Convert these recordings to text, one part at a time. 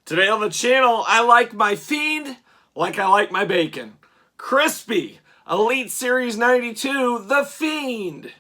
Today on the channel, I like my Fiend like I like my bacon. Crispy, Elite Series 92, The Fiend.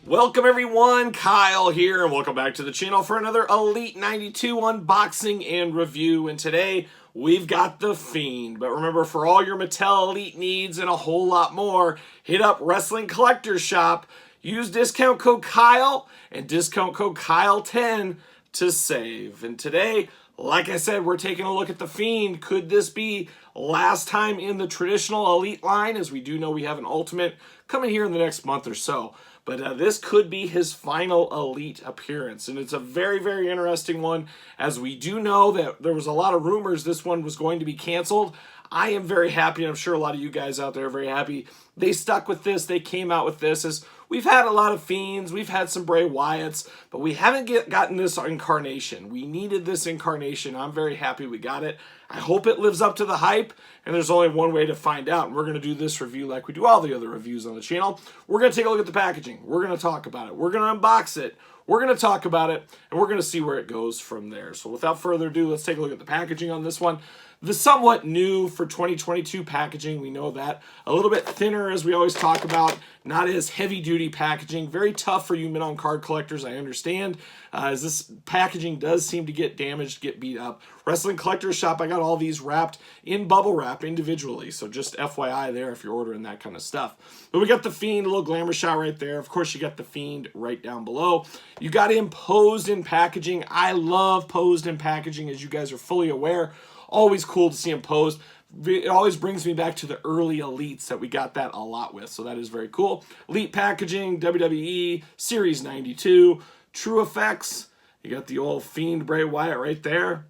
Welcome everyone, Kyle here, and welcome back to the channel for another Elite 92 unboxing and review. And today, we've got the Fiend. But remember, for all your Mattel Elite needs and a whole lot more, hit up Wrestling Collectors Shop, use discount code Kyle and discount code Kyle10 to save. And today, like I said, we're taking a look at the Fiend. Could this be last time in the traditional Elite line? As we do know we have an Ultimate coming here in the next month or so. But this could be his final Elite appearance. And it's a very, very interesting one, as we do know that there was a lot of rumors this one was going to be canceled. I am very happy, and I'm sure a lot of you guys out there are very happy. They stuck with this. They came out with this. As we've had a lot of Fiends. We've had some Bray Wyatts, but we haven't gotten this incarnation. We needed this incarnation. I'm very happy we got it. I hope it lives up to the hype, and there's only one way to find out. And we're going to do this review like we do all the other reviews on the channel. We're going to take a look at the packaging. We're going to talk about it. We're going to unbox it. We're going to talk about it, and we're going to see where it goes from there. So without further ado, let's take a look at the packaging on this one. The somewhat new for 2022 packaging, we know that. A little bit thinner, as we always talk about. Not as heavy-duty packaging. Very tough for you mid-on card collectors, I understand. As this packaging does seem to get damaged, get beat up. Wrestling Collectors Shop, I got all these wrapped in bubble wrap individually. So just FYI there if you're ordering that kind of stuff. But we got the Fiend, a little glamour shot right there. Of course, you got the Fiend right down below. You got him posed in packaging. I love posed in packaging, as you guys are fully aware. Always cool to see him posed. It always brings me back to the early Elites that we got that a lot with, so that is very cool. Elite packaging, WWE, Series 92, True Effects. You got the old Fiend Bray Wyatt right there.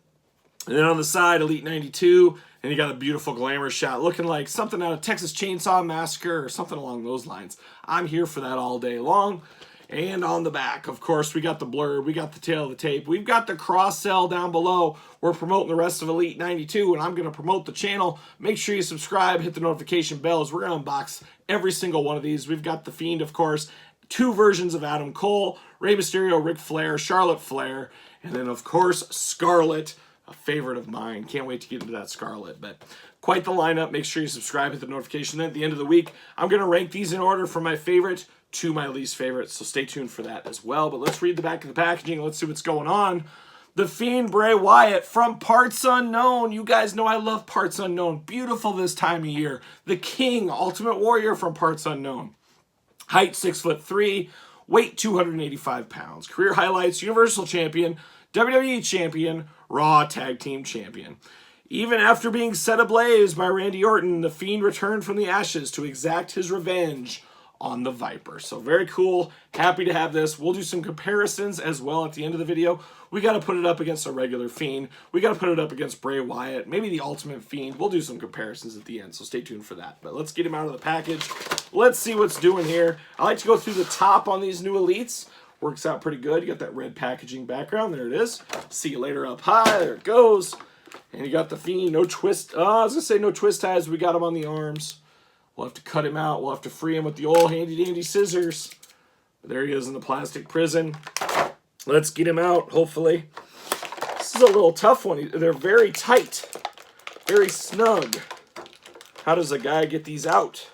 And then on the side, Elite 92, and you got a beautiful glamour shot looking like something out of Texas Chainsaw Massacre or something along those lines. I'm here for that all day long. And on the back, of course, we got the blurb, we got the tail of the tape, we've got the cross-sell down below. We're promoting the rest of Elite 92, and I'm going to promote the channel. Make sure you subscribe, hit the notification bells. We're going to unbox every single one of these. We've got the Fiend, of course, two versions of Adam Cole, Rey Mysterio, Ric Flair, Charlotte Flair, and then, of course, Scarlett, a favorite of mine. Can't wait to get into that Scarlett, but quite the lineup. Make sure you subscribe, hit the notification. Then at the end of the week, I'm going to rank these in order from my favorite to my least favorite, so stay tuned for that as well. But let's read the back of the packaging. Let's see what's going on. The Fiend Bray Wyatt from Parts Unknown. You guys know I love Parts Unknown. Beautiful this time of year. The King, Ultimate Warrior from Parts Unknown. Height 6'3", weight 285 pounds. Career highlights: Universal Champion, WWE Champion, Raw Tag Team Champion. Even after being set ablaze by Randy Orton, the Fiend returned from the ashes to exact his revenge on the Viper. So very cool. Happy to have this. We'll do some comparisons as well at the end of the video. We got to put it up against a regular Fiend. We got to put it up against Bray Wyatt, maybe the Ultimate Fiend. We'll do some comparisons at the end, so stay tuned for that. But let's get him out of the package. Let's see what's doing here. I like to go through the top on these new Elites. Works out pretty good. You got that red packaging background. There it is. See you later up high. There it goes. And you got the Fiend. No twist. I was going to say no twist ties. We got him on the arms. We'll have to cut him out. We'll have to free him with the old handy-dandy scissors. There he is in the plastic prison. Let's get him out, hopefully. This is a little tough one. They're very tight. Very snug. How does a guy get these out?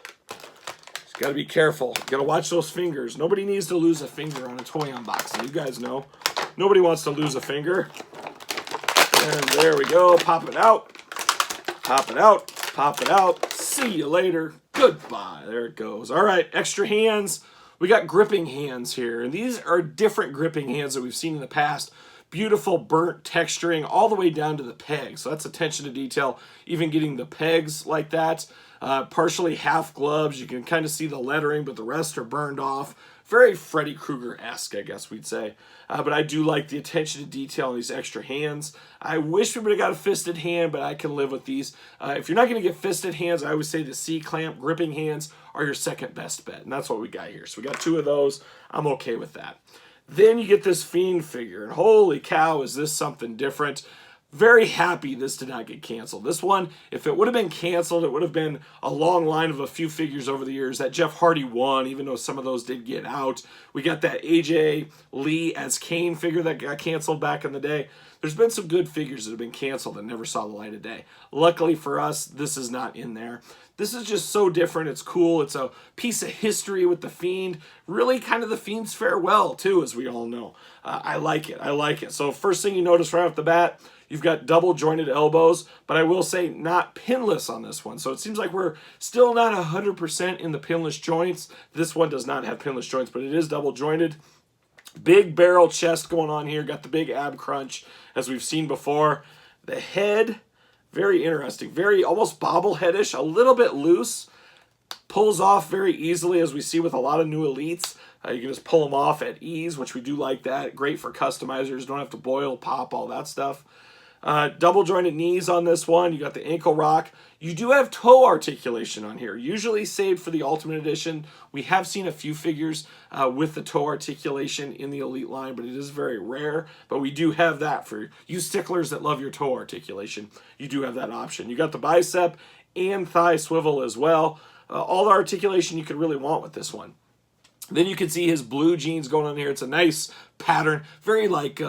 He's got to be careful. Got to watch those fingers. Nobody needs to lose a finger on a toy unboxing. You guys know. Nobody wants to lose a finger. And there we go. Pop it out. Pop it out. Pop it out. See you later. Goodbye. There it goes. All right, extra hands. We got gripping hands here, and these are different gripping hands that we've seen in the past. Beautiful burnt texturing all the way down to the pegs. So that's attention to detail, even getting the pegs like that. Partially half gloves. You can kind of see the lettering, but the rest are burned off. Very Freddy Krueger-esque, I guess we'd say. But I do like the attention to detail on these extra hands. I wish we would have got a fisted hand, but I can live with these. If you're not going to get fisted hands, I always say the C-clamp gripping hands are your second best bet. And that's what we got here. So we got two of those. I'm okay with that. Then you get this Fiend figure, and holy cow, is this something different. Very happy this did not get canceled. This one, if it would have been canceled, it would have been a long line of a few figures over the years. That Jeff Hardy one, even though some of those did get out. We got that AJ Lee as Kane figure that got canceled back in the day. There's been some good figures that have been canceled and never saw the light of day. Luckily for us, this is not in there. This is just so different. It's cool. It's a piece of history with the Fiend. Really kind of the Fiend's farewell, too, as we all know. I like it. I like it. So first thing you notice right off the bat, you've got double jointed elbows, but I will say not pinless on this one. So it seems like we're still not 100% in the pinless joints. This one does not have pinless joints, but it is double jointed. Big barrel chest going on here. Got the big ab crunch, as we've seen before. The head, very interesting. Very almost bobbleheadish, a little bit loose. Pulls off very easily, as we see with a lot of new elites. You can just pull them off at ease, which we do like that. Great for customizers. Don't have to boil, pop, all that stuff. Double jointed knees on this one. You got the ankle rock. You do have toe articulation on here, usually saved for the Ultimate Edition. We have seen a few figures with the toe articulation in the Elite line, but it is very rare. But we do have that for you sticklers that love your toe articulation. You do have that option. You got the bicep and thigh swivel as well. All the articulation you could really want with this one. Then you can see his blue jeans going on here. It's a nice pattern, very like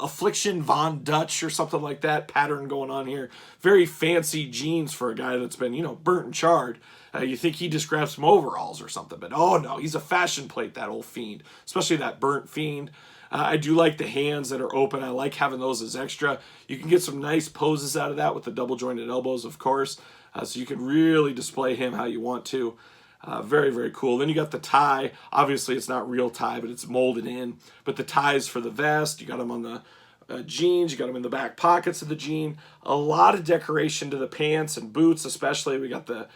Affliction Von Dutch or something like that pattern going on here. Very fancy jeans for a guy that's been, you know, burnt and charred. You think he just grabbed some overalls or something, but oh no, he's a fashion plate, that old Fiend, especially that burnt Fiend. I do like the hands that are open. I like having those as extra. You can get some nice poses out of that with the double jointed elbows, of course, so you can really display him how you want to. Very, very cool. Then you got the tie. Obviously, it's not real tie, but it's molded in. But the ties for the vest, you got them on the jeans. You got them in the back pockets of the jean. A lot of decoration to the pants and boots, especially. We got the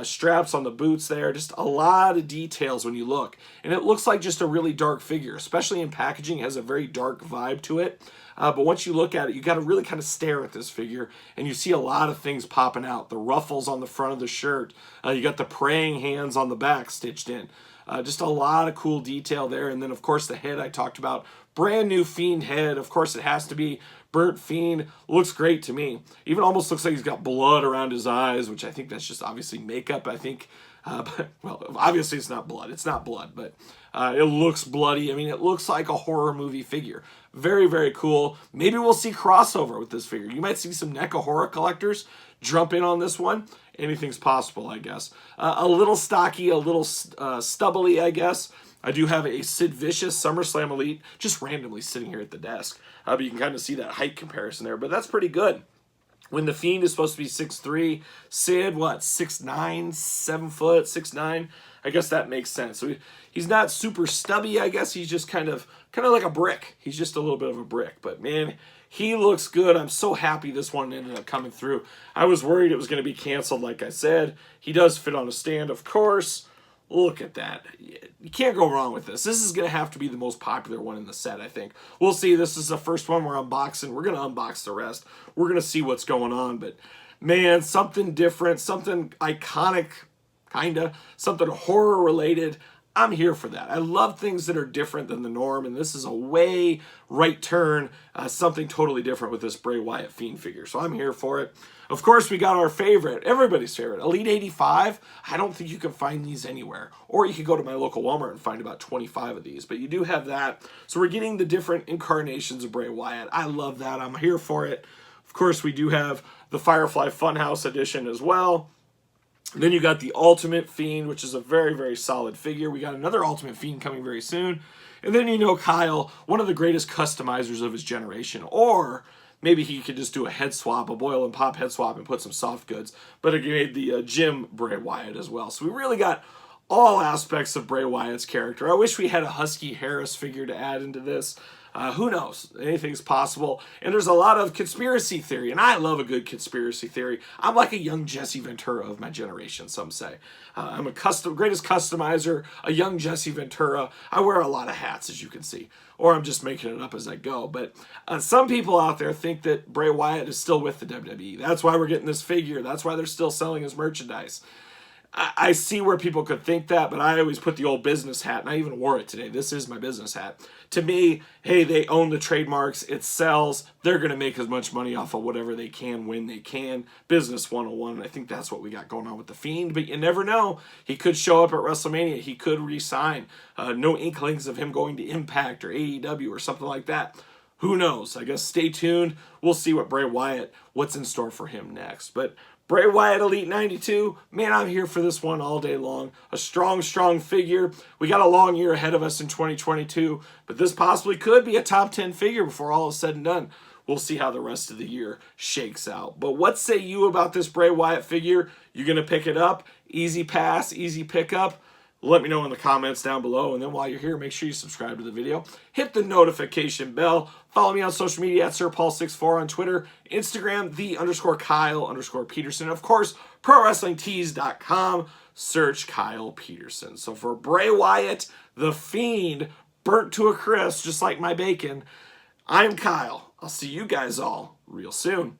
straps on the boots there. Just a lot of details when you look. And it looks like just a really dark figure, especially in packaging. It has a very dark vibe to it. But once you look at it, you got to really kind of stare at this figure, and you see a lot of things popping out. The ruffles on the front of the shirt. You got the praying hands on the back stitched in. Just a lot of cool detail there. And then, of course, the head I talked about. Brand new Fiend head. Of course, it has to be burnt Fiend. Looks great to me. Even almost looks like he's got blood around his eyes, which I think that's just obviously makeup, I think. But, well, obviously it's not blood. It's not blood, but it looks bloody. I mean, it looks like a horror movie figure. Very, very cool. Maybe we'll see crossover with this figure. You might see some NECA horror collectors jump in on this one. Anything's possible, I guess. A little stocky, a little stubbly, I guess. I do have a Sid Vicious SummerSlam Elite just randomly sitting here at the desk. But you can kind of see that height comparison there, but that's pretty good. When the Fiend is supposed to be 6'3", Sid, what, 6'9", 7 foot, 6'9"? I guess that makes sense. So he's not super stubby, I guess. He's just kind of like a brick. He's just a little bit of a brick. But, man, he looks good. I'm so happy this one ended up coming through. I was worried it was going to be canceled, like I said. He does fit on a stand, of course. Look at that. You can't go wrong with this. This is going to have to be the most popular one in the set, I think. We'll see. This is the first one we're unboxing. We're going to unbox the rest. We're going to see what's going on. But, man, something different, something iconic, kind of, something horror-related. I'm here for that. I love things that are different than the norm, and this is a way right turn, something totally different with this Bray Wyatt Fiend figure. So I'm here for it. Of course, we got our favorite, everybody's favorite, Elite 85. I don't think you can find these anywhere. Or you could go to my local Walmart and find about 25 of these. But you do have that. So we're getting the different incarnations of Bray Wyatt. I love that. I'm here for it. Of course, we do have the Firefly Funhouse edition as well. And then you got the Ultimate Fiend, which is a very, very solid figure. We got another Ultimate Fiend coming very soon. And then you know Kyle, one of the greatest customizers of his generation. Or maybe he could just do a head swap, a boil and pop head swap, and put some soft goods. But he made the Jim Bray Wyatt as well. So we really got all aspects of Bray Wyatt's character. I wish we had a Husky Harris figure to add into this. Who knows? Anything's possible. And there's a lot of conspiracy theory, and I love a good conspiracy theory. I'm like a young Jesse Ventura of my generation, some say. I'm a greatest customizer, a young Jesse Ventura. I wear a lot of hats, as you can see. Or I'm just making it up as I go. But some people out there think that Bray Wyatt is still with the WWE. That's why we're getting this figure. That's why they're still selling his merchandise. I see where people could think that, but I always put the old business hat, and I even wore it today. This is my business hat. To me, hey, they own the trademarks. It sells. They're going to make as much money off of whatever they can when they can. Business 101, and I think that's what we got going on with The Fiend, but you never know. He could show up at WrestleMania. He could re-sign. No inklings of him going to Impact or AEW or something like that. Who knows? I guess stay tuned. We'll see what Bray Wyatt, what's in store for him next. But Bray Wyatt Elite 92, man, I'm here for this one all day long. A strong, strong figure. We got a long year ahead of us in 2022, but this possibly could be a top 10 figure before all is said and done. We'll see how the rest of the year shakes out. But what say you about this Bray Wyatt figure? You going to pick it up? Easy pass, easy pickup? Let me know in the comments down below. And then while you're here, make sure you subscribe to the video. Hit the notification bell. Follow me on social media at SirPaul64 on Twitter, Instagram, _Kyle_Peterson. Of course, ProWrestlingTees.com. Search Kyle Peterson. So for Bray Wyatt, the Fiend, burnt to a crisp, just like my bacon, I'm Kyle. I'll see you guys all real soon.